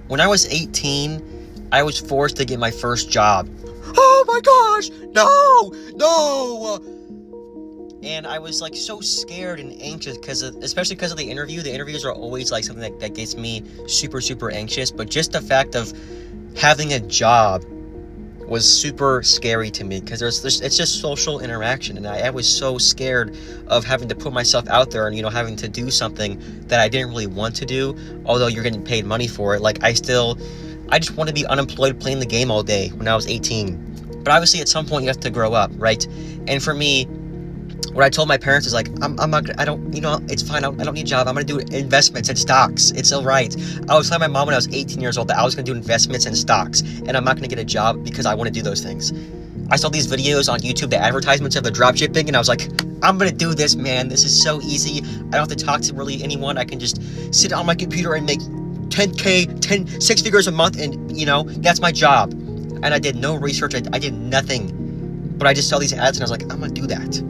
When I was 18, I was forced to get my first job. Oh my gosh, no! And I was like so scared and anxious especially because of the interview. The interviews are always like something that gets me super, super anxious. But just the fact of having a job was super scary to me because it's just social interaction. And I was so scared of having to put myself out there and, having to do something that I didn't really want to do, although you're getting paid money for it. Like I just want to be unemployed playing the game all day when I was 18. But obviously at some point you have to grow up, right? And for me, what I told my parents is like, I'm not gonna, I don't, it's fine. I don't need a job. I'm going to do investments and stocks. It's all right. I was telling my mom when I was 18 years old that I was going to do investments and stocks, and I'm not going to get a job because I want to do those things. I saw these videos on YouTube, the advertisements of the drop shipping, and I was like, I'm going to do this, man. This is so easy. I don't have to talk to really anyone. I can just sit on my computer and make 10K, 6 figures a month, and, that's my job. And I did no research. I did nothing. But I just saw these ads, and I was like, I'm going to do that.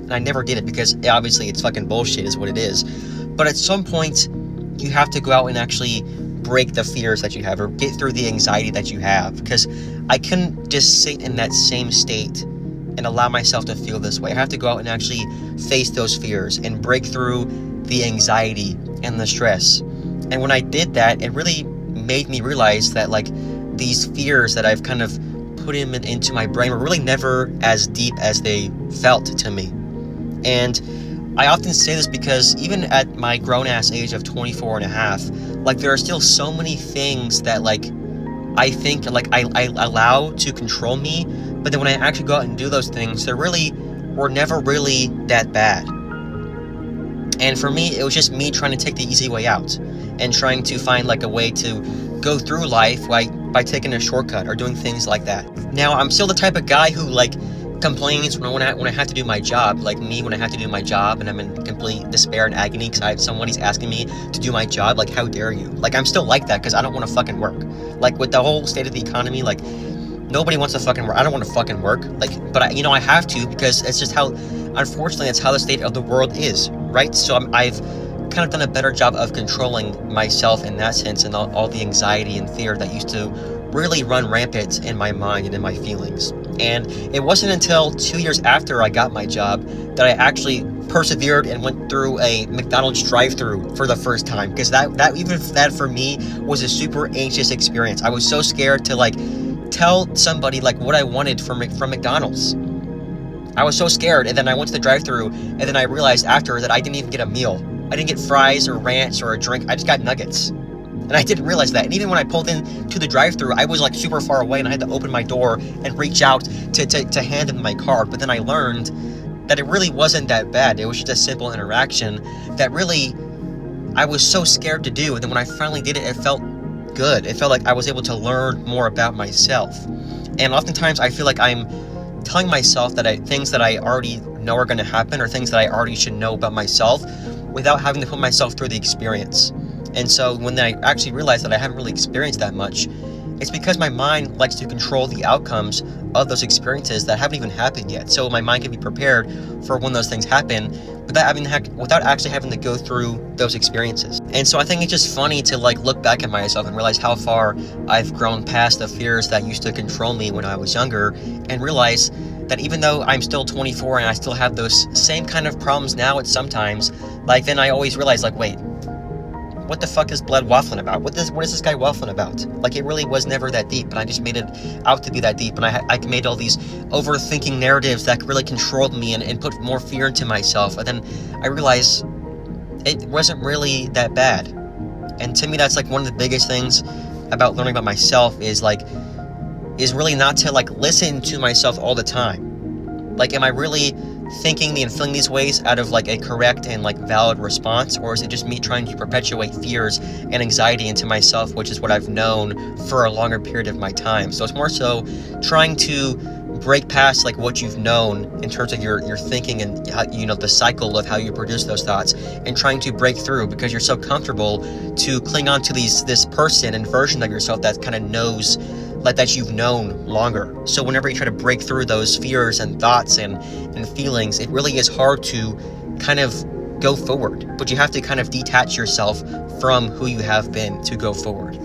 And I never did it because obviously it's fucking bullshit is what it is. But at some point, you have to go out and actually break the fears that you have or get through the anxiety that you have. Because I couldn't just sit in that same state and allow myself to feel this way. I have to go out and actually face those fears and break through the anxiety and the stress. And when I did that, it really made me realize that like these fears that I've kind of put into my brain were really never as deep as they felt to me. And I often say this because even at my grown-ass age of 24 and a half, like there are still so many things that like I think like I allow to control me, but then when I actually go out and do those things, they really were never really that bad. And for me, it was just me trying to take the easy way out and trying to find like a way to go through life by taking a shortcut or doing things like that. Now, I'm still the type of guy who like complains when I have to do my job, like me when I have to do my job and I'm in complete despair and agony because somebody's asking me to do my job. Like, how dare you? Like, I'm still like that because I don't want to fucking work. Like, with the whole state of the economy, like, nobody wants to fucking work. I don't want to fucking work. Like, but I have to because it's just how, unfortunately, it's how the state of the world is, right? So I've kind of done a better job of controlling myself in that sense and all the anxiety and fear that used to really run rampant in my mind and in my feelings. And it wasn't until 2 years after I got my job that I actually persevered and went through a McDonald's drive-thru for the first time, because that for me was a super anxious experience. I was so scared to like tell somebody like what I wanted from McDonald's. I was so scared, and then I went to the drive-thru, and then I realized after that I didn't even get a meal. I didn't get fries or ranch or a drink. I just got nuggets. And I didn't realize that. And even when I pulled in to the drive-thru, I was like super far away and I had to open my door and reach out to hand them my card. But then I learned that it really wasn't that bad. It was just a simple interaction that really I was so scared to do. And then when I finally did it, it felt good. It felt like I was able to learn more about myself. And oftentimes I feel like I'm telling myself that things that I already know are going to happen or things that I already should know about myself without having to put myself through the experience. And so when I actually realized that I haven't really experienced that much, it's because my mind likes to control the outcomes of those experiences that haven't even happened yet. So my mind can be prepared for when those things happen without actually having to go through those experiences. And so I think it's just funny to like look back at myself and realize how far I've grown past the fears that used to control me when I was younger, and realize that even though I'm still 24 and I still have those same kind of problems now at sometimes, like then I always realize like, wait, what the fuck is Blood waffling about? What is this guy waffling about? Like, it really was never that deep, and I just made it out to be that deep, and I made all these overthinking narratives that really controlled me and put more fear into myself, and then I realized it wasn't really that bad. And to me, that's like one of the biggest things about learning about myself is really not to like listen to myself all the time. Like, am I really thinking and feeling these ways out of like a correct and like valid response, or is it just me trying to perpetuate fears and anxiety into myself, which is what I've known for a longer period of my time? So it's more so trying to break past like what you've known in terms of your thinking and how, the cycle of how you produce those thoughts, and trying to break through because you're so comfortable to cling on to this person and version of yourself that kind of knows like that you've known longer. So whenever you try to break through those fears and thoughts and feelings, it really is hard to kind of go forward, but you have to kind of detach yourself from who you have been to go forward.